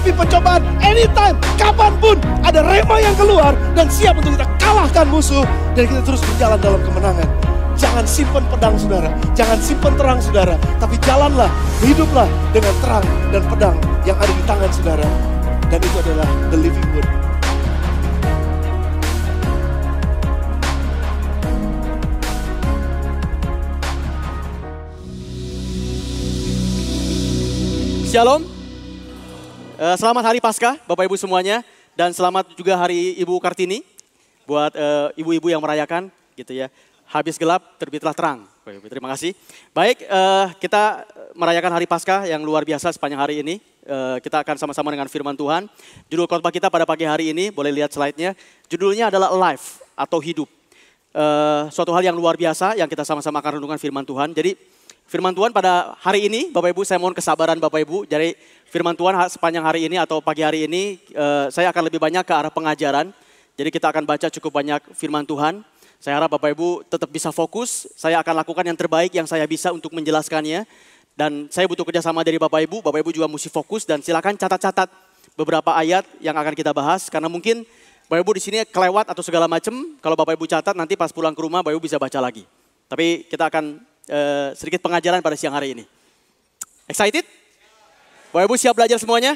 menghadapi pencobaan anytime, kapanpun ada rema yang keluar dan siap untuk kita kalahkan musuh dan kita terus berjalan dalam kemenangan. Jangan simpan pedang saudara, jangan simpan terang saudara, tapi jalanlah, hiduplah dengan terang dan pedang yang ada di tangan saudara. Dan itu adalah the living word. Shalom, selamat hari Paskah Bapak Ibu semuanya, dan selamat juga hari Ibu Kartini buat ibu-ibu yang merayakan gitu ya. Habis gelap terbitlah terang. Terima kasih. Baik, kita merayakan hari Paskah yang luar biasa sepanjang hari ini. Kita akan sama-sama dengan firman Tuhan. Judul khotbah kita pada pagi hari ini, boleh lihat slide-nya. Judulnya adalah Life atau Hidup. Suatu hal yang luar biasa yang kita sama-sama akan renungkan firman Tuhan. Jadi firman Tuhan pada hari ini, Bapak Ibu, saya mohon kesabaran Bapak Ibu. Jadi firman Tuhan sepanjang hari ini atau pagi hari ini, saya akan lebih banyak ke arah pengajaran. Jadi kita akan baca cukup banyak firman Tuhan. Saya harap Bapak Ibu tetap bisa fokus. Saya akan lakukan yang terbaik yang saya bisa untuk menjelaskannya. Dan saya butuh kerjasama dari Bapak Ibu. Bapak Ibu juga mesti fokus dan silakan catat-catat beberapa ayat yang akan kita bahas. Karena mungkin Bapak Ibu di sini kelewat atau segala macam. Kalau Bapak Ibu catat nanti pas pulang ke rumah Bapak Ibu bisa baca lagi. Tapi kita akan sedikit pengajaran pada siang hari ini. Excited? Bapak Ibu siap belajar semuanya?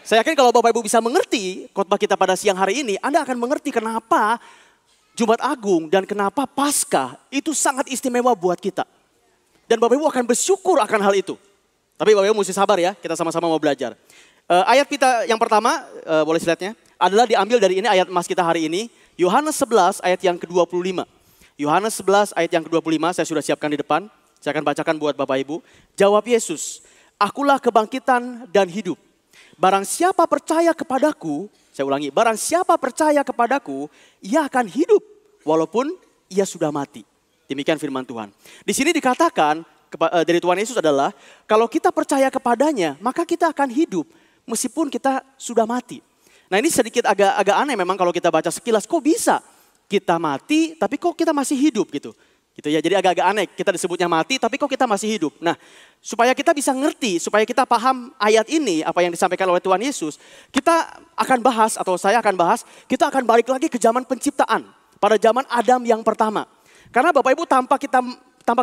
Saya yakin kalau Bapak Ibu bisa mengerti khotbah kita pada siang hari ini, Anda akan mengerti kenapa Jumat Agung dan kenapa Paskah itu sangat istimewa buat kita. Dan Bapak Ibu akan bersyukur akan hal itu. Tapi Bapak Ibu mesti sabar ya, kita sama-sama mau belajar. Ayat kita yang pertama, boleh slide-nya, adalah diambil dari ini ayat emas kita hari ini. Yohanes 11 ayat yang ke-25. Yohanes 11 ayat yang ke-25, saya sudah siapkan di depan. Saya akan bacakan buat Bapak Ibu. Jawab Yesus, "Akulah kebangkitan dan hidup. Barang siapa percaya kepadaku," saya ulangi, "barang siapa percaya kepadaku, ia akan hidup walaupun ia sudah mati." Demikian firman Tuhan. Di sini dikatakan dari Tuhan Yesus adalah, kalau kita percaya kepadanya, maka kita akan hidup meskipun kita sudah mati. Nah ini sedikit agak aneh memang kalau kita baca sekilas, kok bisa kita mati tapi kok kita masih hidup gitu. Gitu ya, jadi agak-agak aneh, kita disebutnya mati tapi kok kita masih hidup. Nah, supaya kita bisa ngerti, supaya kita paham ayat ini, apa yang disampaikan oleh Tuhan Yesus, kita akan bahas atau saya akan bahas, kita akan balik lagi ke zaman penciptaan, pada zaman Adam yang pertama. Karena Bapak Ibu tanpa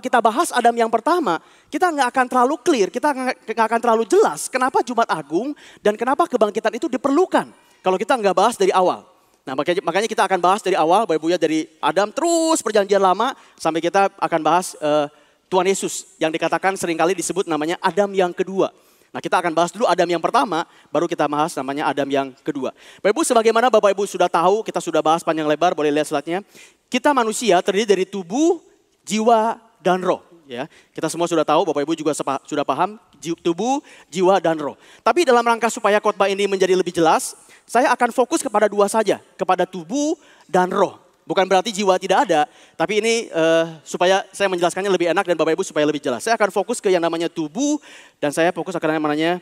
kita bahas Adam yang pertama, kita nggak akan terlalu clear, kita nggak akan terlalu jelas kenapa Jumat Agung dan kenapa kebangkitan itu diperlukan kalau kita nggak bahas dari awal. Nah makanya kita akan bahas dari awal, Bapak Ibu ya, dari Adam terus perjanjian lama sampai kita akan bahas Tuhan Yesus yang dikatakan seringkali disebut namanya Adam yang kedua. Nah kita akan bahas dulu Adam yang pertama, baru kita bahas namanya Adam yang kedua. Bapak Ibu sebagaimana Bapak Ibu sudah tahu, kita sudah bahas panjang lebar, boleh lihat slide-nya. Kita manusia terdiri dari tubuh, jiwa, dan roh. Ya, kita semua sudah tahu, Bapak Ibu juga sudah paham tubuh, jiwa, dan roh. Tapi dalam rangka supaya khotbah ini menjadi lebih jelas, saya akan fokus kepada dua saja, kepada tubuh dan roh. Bukan berarti jiwa tidak ada, tapi ini supaya saya menjelaskannya lebih enak dan Bapak Ibu supaya lebih jelas. Saya akan fokus ke yang namanya tubuh dan saya fokus akan yang namanya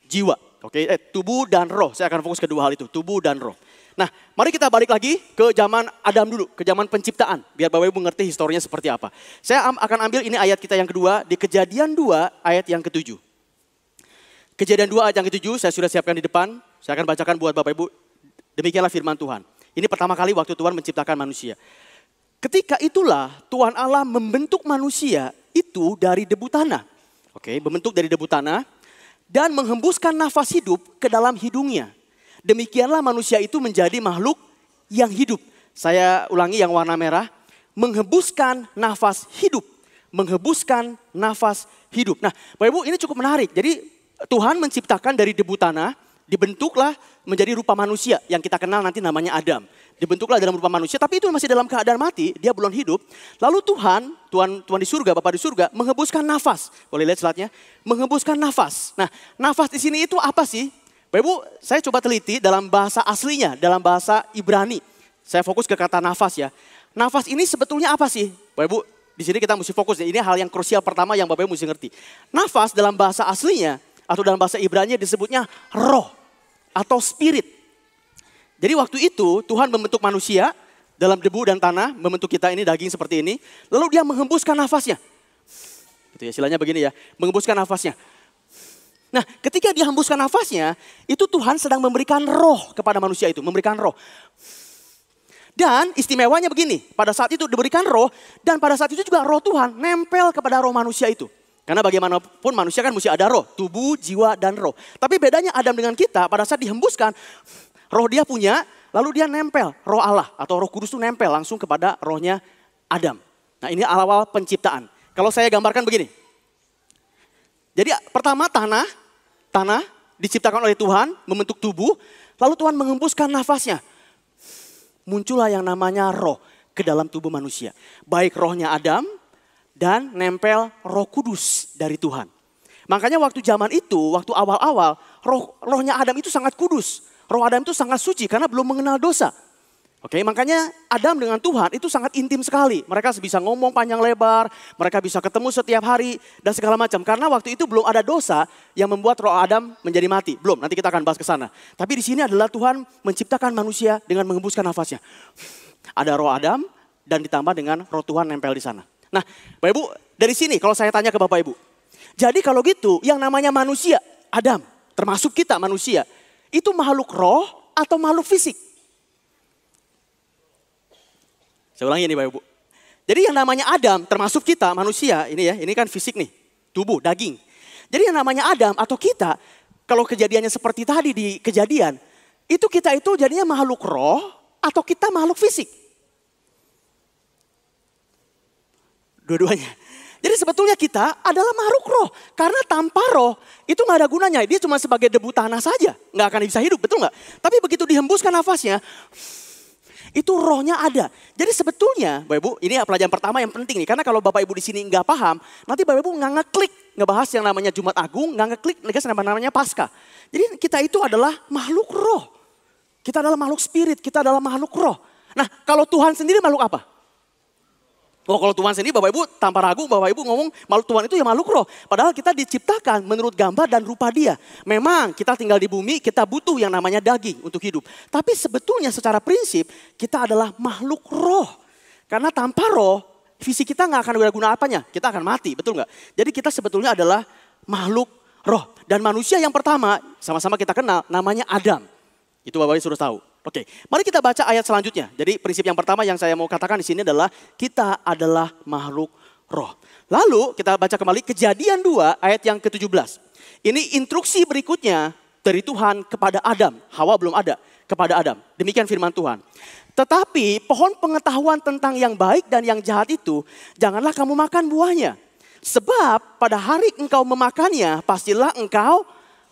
jiwa. Oke, tubuh dan roh. Saya akan fokus kedua hal itu, tubuh dan roh. Nah, mari kita balik lagi ke zaman Adam dulu, ke zaman penciptaan. Biar Bapak Ibu mengerti historinya seperti apa. Saya akan ambil ini ayat kita yang kedua, di Kejadian 2 ayat yang ke-7. Kejadian 2 ayat yang ke-7 saya sudah siapkan di depan. Saya akan bacakan buat Bapak Ibu. Demikianlah firman Tuhan. Ini pertama kali waktu Tuhan menciptakan manusia. Ketika itulah Tuhan Allah membentuk manusia itu dari debu tanah. Oke, membentuk dari debu tanah. Dan menghembuskan nafas hidup ke dalam hidungnya. Demikianlah manusia itu menjadi makhluk yang hidup. Saya ulangi yang warna merah. Menghembuskan nafas hidup. Menghembuskan nafas hidup. Nah Bapak Ibu ini cukup menarik. Jadi Tuhan menciptakan dari debu tanah. Dibentuklah menjadi rupa manusia yang kita kenal nanti namanya Adam. Dibentuklah dalam rupa manusia tapi itu masih dalam keadaan mati. Dia belum hidup. Lalu Tuhan di surga, Bapa di surga menghembuskan nafas. Boleh lihat slide-nya. Menghembuskan nafas. Nah nafas di sini itu apa sih? Bapak Ibu, saya coba teliti dalam bahasa aslinya, dalam bahasa Ibrani. Saya fokus ke kata nafas ya. Nafas ini sebetulnya apa sih? Bapak Ibu, di sini kita mesti fokus. Ini hal yang krusial pertama yang Bapak Ibu mesti ngerti. Nafas dalam bahasa aslinya atau dalam bahasa Ibrani disebutnya roh atau spirit. Jadi waktu itu Tuhan membentuk manusia dalam debu dan tanah, membentuk kita ini daging seperti ini. Lalu dia menghembuskan nafasnya. Gitu ya, istilahnya begini ya, menghembuskan nafasnya. Nah, ketika dia hembuskan nafasnya, itu Tuhan sedang memberikan roh kepada manusia itu, memberikan roh. Dan istimewanya begini, pada saat itu diberikan roh, dan pada saat itu juga roh Tuhan nempel kepada roh manusia itu. Karena bagaimanapun manusia kan mesti ada roh, tubuh, jiwa, dan roh. Tapi bedanya Adam dengan kita, pada saat dihembuskan, roh dia punya, lalu dia nempel, roh Allah atau roh kudus itu nempel langsung kepada rohnya Adam. Nah ini awal penciptaan. Kalau saya gambarkan begini. Jadi pertama tanah diciptakan oleh Tuhan, membentuk tubuh, lalu Tuhan mengembuskan nafasnya. Muncullah yang namanya roh ke dalam tubuh manusia. Baik rohnya Adam dan nempel roh kudus dari Tuhan. Makanya waktu zaman itu, waktu awal-awal, rohnya Adam itu sangat kudus. Roh Adam itu sangat suci karena belum mengenal dosa. Oke, makanya Adam dengan Tuhan itu sangat intim sekali. Mereka bisa ngomong panjang lebar, mereka bisa ketemu setiap hari dan segala macam. Karena waktu itu belum ada dosa yang membuat roh Adam menjadi mati. Belum, nanti kita akan bahas ke sana. Tapi di sini adalah Tuhan menciptakan manusia dengan menghembuskan nafasnya. Ada roh Adam dan ditambah dengan roh Tuhan nempel di sana. Nah, Bapak Ibu, dari sini kalau saya tanya ke Bapak Ibu. Jadi kalau gitu yang namanya manusia, Adam, termasuk kita manusia, itu makhluk roh atau makhluk fisik? Saya ulangi nih Bapak Ibu. Jadi yang namanya Adam termasuk kita manusia ini ya, ini kan fisik nih, tubuh, daging. Jadi yang namanya Adam atau kita, kalau kejadiannya seperti tadi di kejadian, itu kita itu jadinya makhluk roh atau kita makhluk fisik? Dua-duanya. Jadi sebetulnya kita adalah makhluk roh. Karena tanpa roh itu gak ada gunanya. Dia cuma sebagai debu tanah saja. Gak akan bisa hidup, betul gak? Tapi begitu dihembuskan nafasnya, itu rohnya ada. Jadi sebetulnya Bapak Ibu, ini pelajaran pertama yang penting nih. Karena kalau Bapak Ibu di sini nggak paham, nanti Bapak Ibu nggak ngeklik ngebahas yang namanya Jumat Agung, nggak ngeklik ngebahas yang namanya Paskah. Jadi kita itu adalah makhluk roh. Kita adalah makhluk spirit, kita adalah makhluk roh. Nah kalau Tuhan sendiri makhluk apa? Oh kalau Tuhan sendiri Bapak Ibu tanpa ragu Bapak Ibu ngomong makhluk Tuhan itu ya makhluk roh. Padahal kita diciptakan menurut gambar dan rupa Dia. Memang kita tinggal di bumi, kita butuh yang namanya daging untuk hidup. Tapi sebetulnya secara prinsip kita adalah makhluk roh. Karena tanpa roh fisik kita gak akan berguna apanya. Kita akan mati, betul gak? Jadi kita sebetulnya adalah makhluk roh. Dan manusia yang pertama sama-sama kita kenal namanya Adam. Itu Bapak Ibu sudah tahu. Oke, mari kita baca ayat selanjutnya. Jadi prinsip yang pertama yang saya mau katakan di sini adalah kita adalah makhluk roh. Lalu kita baca kembali Kejadian 2 ayat yang ke-17. Ini instruksi berikutnya dari Tuhan kepada Adam. Hawa belum ada, kepada Adam. Demikian firman Tuhan. Tetapi pohon pengetahuan tentang yang baik dan yang jahat itu janganlah kamu makan buahnya. Sebab pada hari engkau memakannya pastilah engkau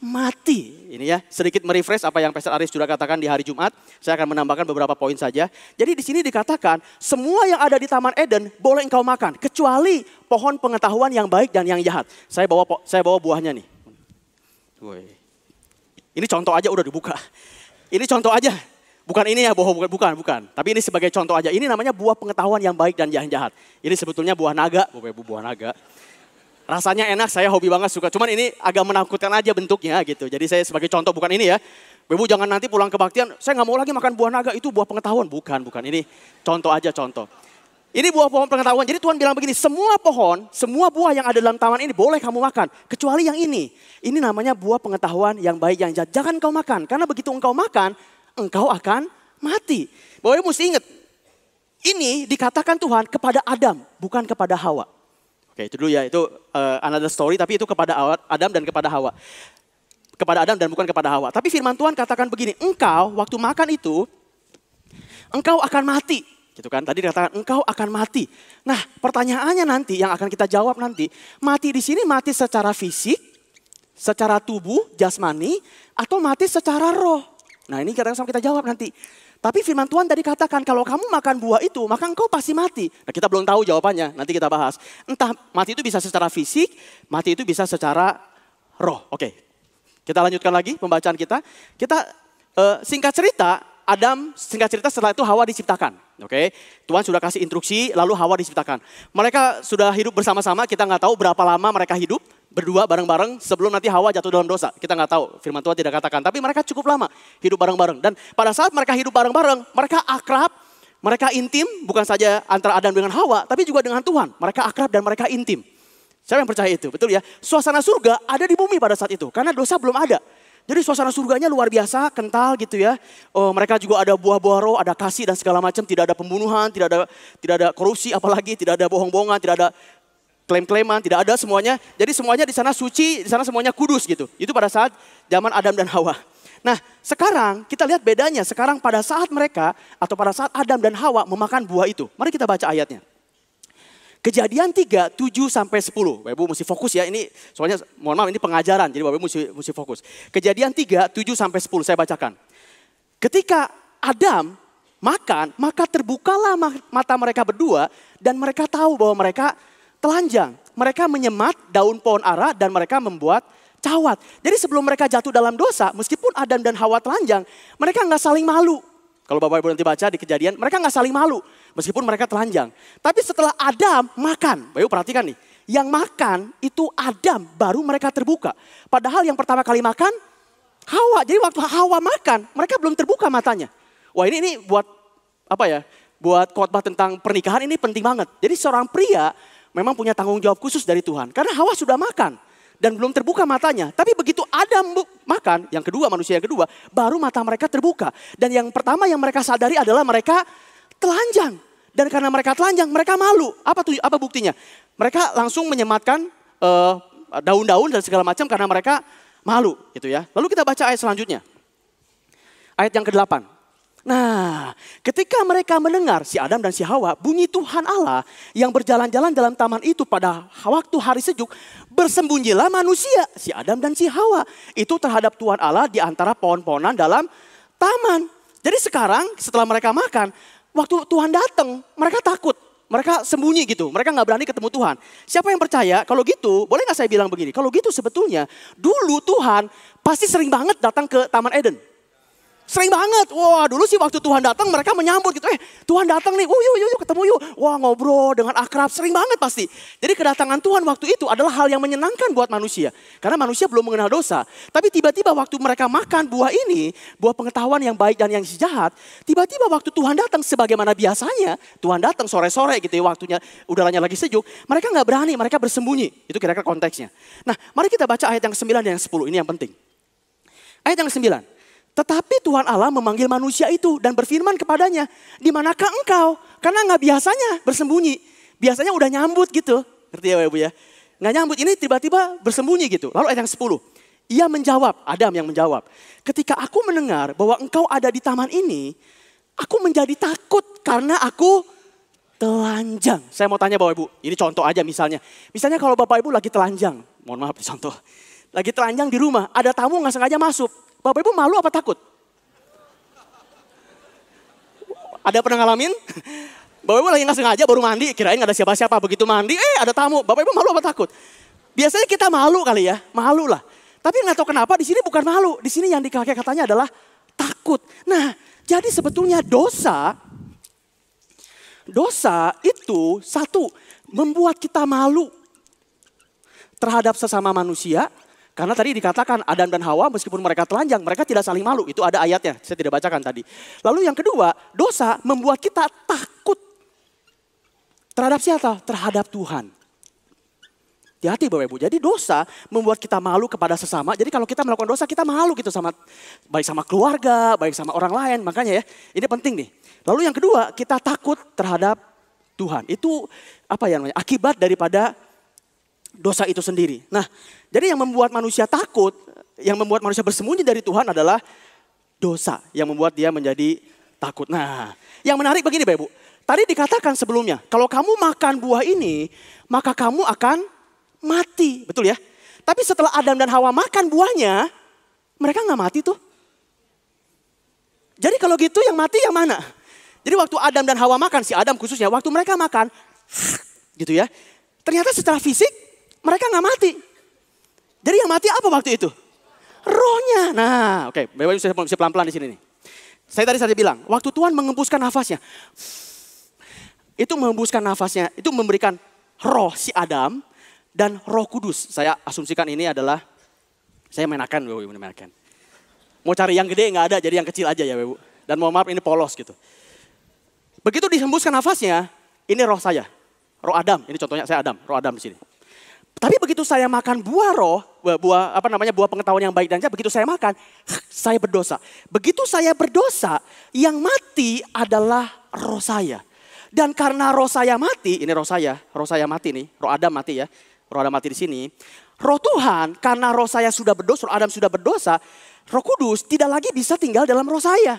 mati. Ini ya sedikit merefresh apa yang Pastor Aris sudah katakan di hari Jumat. Saya akan menambahkan beberapa poin saja. Jadi di sini dikatakan semua yang ada di Taman Eden boleh engkau makan. Kecuali pohon pengetahuan yang baik dan yang jahat. Saya bawa buahnya nih. Ini contoh aja udah dibuka. Ini contoh aja. Bukan ini ya bukan. Tapi ini sebagai contoh aja. Ini namanya buah pengetahuan yang baik dan yang jahat. Ini sebetulnya buah naga. Buah naga. Rasanya enak, saya hobi banget suka. Cuman ini agak menakutkan aja bentuknya gitu. Jadi saya sebagai contoh, bukan ini ya. Ibu jangan nanti pulang kebaktian, saya gak mau lagi makan buah naga, itu buah pengetahuan. Bukan. Ini contoh aja, contoh. Ini buah pohon pengetahuan. Jadi Tuhan bilang begini, semua pohon, semua buah yang ada dalam taman ini boleh kamu makan. Kecuali yang ini. Ini namanya buah pengetahuan yang baik, yang jahat. Jangan kau makan. Karena begitu engkau makan, engkau akan mati. Bapak Ibu mesti ingat, ini dikatakan Tuhan kepada Adam, bukan kepada Hawa. Oke itu dulu ya, itu another story, tapi itu kepada Adam dan kepada Hawa. Kepada Adam dan bukan kepada Hawa. Tapi firman Tuhan katakan begini, engkau waktu makan itu, engkau akan mati. Gitu kan, tadi dikatakan engkau akan mati. Nah pertanyaannya nanti yang akan kita jawab nanti, mati di sini mati secara fisik, secara tubuh, jasmani, atau mati secara roh. Nah ini kadang-kadang kita jawab nanti. Tapi firman Tuhan tadi katakan kalau kamu makan buah itu maka engkau pasti mati. Nah kita belum tahu jawabannya, nanti kita bahas. Entah mati itu bisa secara fisik, mati itu bisa secara roh. Oke, kita lanjutkan lagi pembacaan kita. Kita singkat cerita, singkat cerita setelah itu Hawa diciptakan. Oke, Tuhan sudah kasih instruksi lalu Hawa diciptakan. Mereka sudah hidup bersama-sama, kita nggak tahu berapa lama mereka hidup. Berdua bareng-bareng sebelum nanti Hawa jatuh dalam dosa. Kita nggak tahu, firman Tuhan tidak katakan. Tapi mereka cukup lama hidup bareng-bareng. Dan pada saat mereka hidup bareng-bareng, mereka akrab, mereka intim. Bukan saja antara Adam dengan Hawa, tapi juga dengan Tuhan. Mereka akrab dan mereka intim. Siapa yang percaya itu? Betul ya? Suasana surga ada di bumi pada saat itu. Karena dosa belum ada. Jadi suasana surganya luar biasa, kental gitu ya. Oh, mereka juga ada buah-buah roh, ada kasih dan segala macam. Tidak ada pembunuhan, tidak ada korupsi apalagi, tidak ada bohong-bohongan, tidak ada klaim-klaiman, tidak ada semuanya. Jadi semuanya di sana suci, di sana semuanya kudus gitu. Itu pada saat zaman Adam dan Hawa. Nah sekarang kita lihat bedanya. Sekarang pada saat mereka atau pada saat Adam dan Hawa memakan buah itu. Mari kita baca ayatnya. Kejadian 3, 7 sampai 10. Bapak Ibu mesti fokus ya. Ini soalnya mohon maaf ini pengajaran. Jadi Bapak Ibu mesti fokus. Kejadian 3, 7 sampai 10 saya bacakan. Ketika Adam makan, maka terbukalah mata mereka berdua dan mereka tahu bahwa mereka telanjang. Mereka menyemat daun pohon ara dan mereka membuat cawat. Jadi sebelum mereka jatuh dalam dosa, meskipun Adam dan Hawa telanjang, mereka nggak saling malu. Kalau Bapak Ibu nanti baca di Kejadian, mereka nggak saling malu. Meskipun mereka telanjang. Tapi setelah Adam makan, Bapak Ibu perhatikan nih. Yang makan itu Adam, baru mereka terbuka. Padahal yang pertama kali makan, Hawa. Jadi waktu Hawa makan, mereka belum terbuka matanya. Wah ini buat apa ya? Buat khotbah tentang pernikahan ini penting banget. Jadi seorang pria memang punya tanggung jawab khusus dari Tuhan. Karena Hawa sudah makan dan belum terbuka matanya. Tapi begitu Adam makan, yang kedua manusia yang kedua, baru mata mereka terbuka. Dan yang pertama yang mereka sadari adalah mereka telanjang. Dan karena mereka telanjang, mereka malu. Apa buktinya? Mereka langsung menyematkan daun-daun dan segala macam karena mereka malu. Gitu ya. Lalu kita baca ayat selanjutnya. Ayat yang ke-8. Nah, ketika mereka mendengar si Adam dan si Hawa, bunyi Tuhan Allah yang berjalan-jalan dalam taman itu pada waktu hari sejuk, bersembunyilah manusia, si Adam dan si Hawa. Itu terhadap Tuhan Allah di antara pohon-pohonan dalam taman. Jadi sekarang setelah mereka makan, waktu Tuhan datang, mereka takut. Mereka sembunyi gitu, mereka gak berani ketemu Tuhan. Siapa yang percaya? Kalau gitu, boleh gak saya bilang begini? Kalau gitu sebetulnya, dulu Tuhan pasti sering banget datang ke Taman Eden. Sering banget. Wah dulu sih waktu Tuhan datang mereka menyambut gitu. Tuhan datang nih, yuk ketemu yuk. Wah ngobrol dengan akrab, sering banget pasti. Jadi kedatangan Tuhan waktu itu adalah hal yang menyenangkan buat manusia. Karena manusia belum mengenal dosa. Tapi tiba-tiba waktu mereka makan buah ini, buah pengetahuan yang baik dan yang jahat. Tiba-tiba waktu Tuhan datang sebagaimana biasanya. Tuhan datang sore-sore gitu ya, waktunya udaranya lagi sejuk. Mereka gak berani, mereka bersembunyi. Itu kira-kira konteksnya. Nah mari kita baca ayat yang 9 dan yang 10, ini yang penting. Ayat yang 9. Tetapi Tuhan Allah memanggil manusia itu dan berfirman kepadanya, di manakah engkau? Karena gak biasanya bersembunyi. Biasanya udah nyambut gitu. Ngerti ya Ibu ya? Gak nyambut, ini tiba-tiba bersembunyi gitu. Lalu ayat yang 10. Ia menjawab, Adam yang menjawab. Ketika aku mendengar bahwa engkau ada di taman ini, aku menjadi takut karena aku telanjang. Saya mau tanya Bapak Ibu, ini contoh aja misalnya. Misalnya kalau Bapak Ibu lagi telanjang, mohon maaf contoh. Lagi telanjang di rumah, ada tamu gak sengaja masuk. Bapak Ibu malu apa takut? Ada pernah ngalamin? Bapak Ibu lagi gak sengaja baru mandi, kirain gak ada siapa-siapa. Begitu mandi, ada tamu. Bapak Ibu malu apa takut? Biasanya kita malu kali ya, malu lah. Tapi gak tahu kenapa di sini bukan malu. Di sini yang dipakai katanya adalah takut. Nah, jadi sebetulnya dosa itu satu, membuat kita malu terhadap sesama manusia. Karena tadi dikatakan Adam dan Hawa meskipun mereka telanjang, mereka tidak saling malu. Itu ada ayatnya, saya tidak bacakan tadi. Lalu yang kedua, dosa membuat kita takut. Terhadap siapa? Terhadap Tuhan. Hati-hati Bapak Ibu, jadi dosa membuat kita malu kepada sesama. Jadi kalau kita melakukan dosa, kita malu gitu baik sama keluarga, baik sama orang lain. Makanya ya, ini penting nih. Lalu yang kedua, kita takut terhadap Tuhan. Itu akibat daripada dosa itu sendiri. Nah, jadi yang membuat manusia takut, yang membuat manusia bersembunyi dari Tuhan adalah dosa. Yang membuat dia menjadi takut. Nah, yang menarik begini Bapak Ibu. Tadi dikatakan sebelumnya, kalau kamu makan buah ini, maka kamu akan mati. Betul ya? Tapi setelah Adam dan Hawa makan buahnya, mereka gak mati tuh. Jadi kalau gitu yang mati yang mana? Jadi waktu Adam dan Hawa makan, si Adam khususnya, waktu mereka makan, gitu ya. Ternyata secara fisik, mereka gak mati. Jadi yang mati apa waktu itu? Rohnya. Nah, oke, Bapak Ibu bisa pelan-pelan di sini nih. Saya tadi bilang, waktu Tuhan mengembuskan nafasnya, itu mengembuskan nafasnya, itu memberikan roh si Adam dan Roh Kudus. Saya asumsikan ini adalah, saya menakan, Bapak Ibu menakan. Mau cari yang gede nggak ada, jadi yang kecil aja ya Bapak Ibu. Dan mohon maaf ini polos gitu. Begitu dihembuskan nafasnya, ini roh saya, roh Adam. Ini contohnya saya Adam, roh Adam di sini. Tapi begitu saya makan buah roh, buah pengetahuan yang baik dan jahat, begitu saya makan, saya berdosa. Begitu saya berdosa, yang mati adalah roh saya. Dan karena roh saya mati, ini roh saya mati nih, roh Adam mati ya. Roh Adam mati di sini. Roh Tuhan, karena roh saya sudah berdosa, roh Adam sudah berdosa, Roh Kudus tidak lagi bisa tinggal dalam roh saya.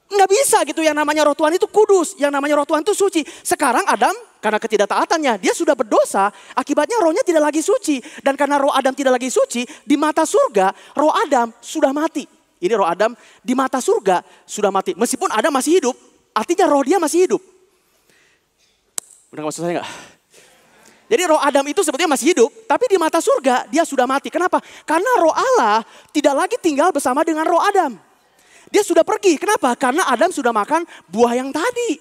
Nggak bisa gitu, yang namanya roh Tuhan itu kudus, yang namanya roh Tuhan itu suci. Sekarang Adam karena ketidaktaatannya, dia sudah berdosa, akibatnya rohnya tidak lagi suci. Dan karena roh Adam tidak lagi suci, di mata surga roh Adam sudah mati. Ini roh Adam di mata surga sudah mati. Meskipun Adam masih hidup, artinya roh dia masih hidup. Udah maksud saya nggak? Jadi roh Adam itu sebetulnya masih hidup, tapi di mata surga dia sudah mati. Kenapa? Karena roh Allah tidak lagi tinggal bersama dengan roh Adam. Dia sudah pergi. Kenapa? Karena Adam sudah makan buah yang tadi.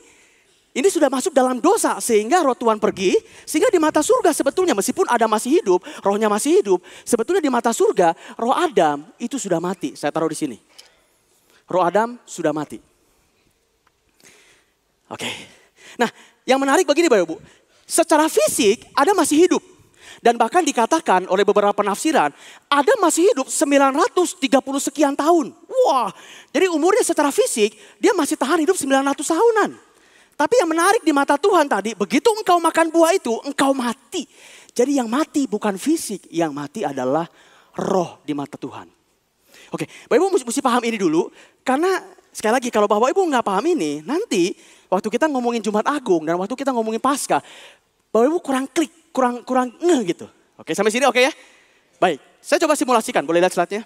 Ini sudah masuk dalam dosa sehingga roh Tuhan pergi. Sehingga di mata surga sebetulnya meskipun Adam masih hidup, rohnya masih hidup. Sebetulnya di mata surga roh Adam itu sudah mati. Saya taruh di sini. Roh Adam sudah mati. Oke. Nah yang menarik begini Bapak Ibu. Secara fisik Adam masih hidup. Dan bahkan dikatakan oleh beberapa penafsiran, Adam masih hidup 930 sekian tahun. Wah, jadi umurnya secara fisik dia masih tahan hidup 900 tahunan. Tapi yang menarik di mata Tuhan tadi, begitu engkau makan buah itu, engkau mati. Jadi yang mati bukan fisik, yang mati adalah roh di mata Tuhan. Oke, Bapak Ibu mesti paham ini dulu. Karena sekali lagi kalau Bapak Ibu nggak paham ini, nanti waktu kita ngomongin Jumat Agung dan waktu kita ngomongin Paskah, Bapak Ibu kurang klik, kurang ngeh gitu. Oke, sampai sini oke ya? Baik, saya coba simulasikan, boleh lihat slide-nya?